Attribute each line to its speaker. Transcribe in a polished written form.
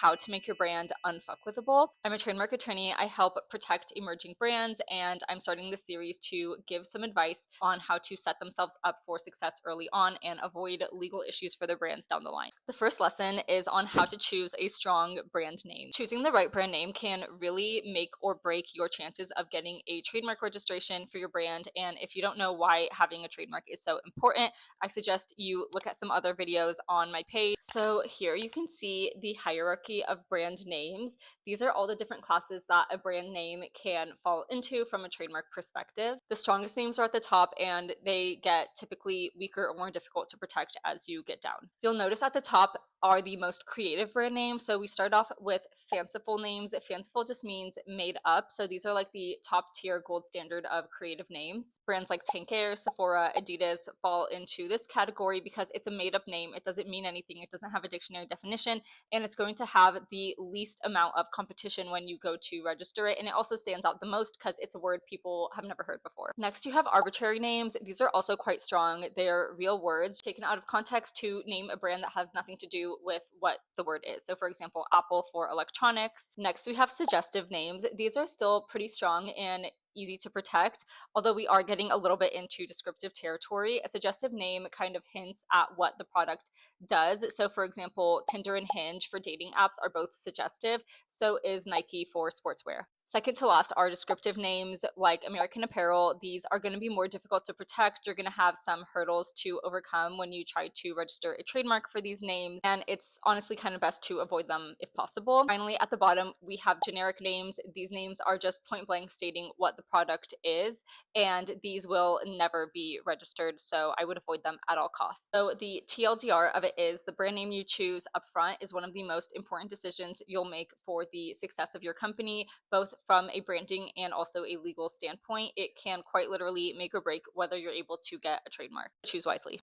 Speaker 1: how to make your brand unfuckwithable. I'm a trademark attorney. I help protect emerging brands, and I'm starting this series to give some advice on how to set themselves up for success early on and avoid legal issues for their brands down the line. The first lesson is on how to choose a strong brand name. Choosing the right brand name can really make or break your chances of getting a trademark registration for your brand. And if you don't know why having a trademark is so important, I suggest you look at some other videos on my page. So here you can see the hierarchy of brand names. These are all the different classes that a brand name can fall into from a trademark perspective. The strongest names are at the top, and they get typically weaker or more difficult to protect as you get down. You'll notice at the top are the most creative brand names. So we start off with fanciful names. Fanciful just means made up. So these are like the top tier gold standard of creative names. Brands like Tank Air, Sephora, Adidas fall into this category because it's a made up name. It doesn't mean anything. It doesn't have a dictionary definition, and it's going to have the least amount of competition when you go to register it. And it also stands out the most because it's a word people have never heard before. Next, you have arbitrary names. These are also quite strong. They're real words taken out of context to name a brand that has nothing to do with what the word is. So for example, Apple for electronics. Next, we have suggestive names. These are still pretty strong and easy to protect, although we are getting a little bit into descriptive territory. A suggestive name kind of hints at what the product does. So for example, Tinder and Hinge for dating apps are both suggestive. So is Nike for sportswear. Second to last are descriptive names like American Apparel. These are going to be more difficult to protect. You're going to have some hurdles to overcome when you try to register a trademark for these names, and it's honestly kind of best to avoid them if possible. Finally, at the bottom, we have generic names. These names are just point blank stating what the product is, and these will never be registered, so I would avoid them at all costs. So the TLDR of it is the brand name you choose up front is one of the most important decisions you'll make for the success of your company, both from a branding and also a legal standpoint. It can quite literally make or break whether you're able to get a trademark. Choose wisely.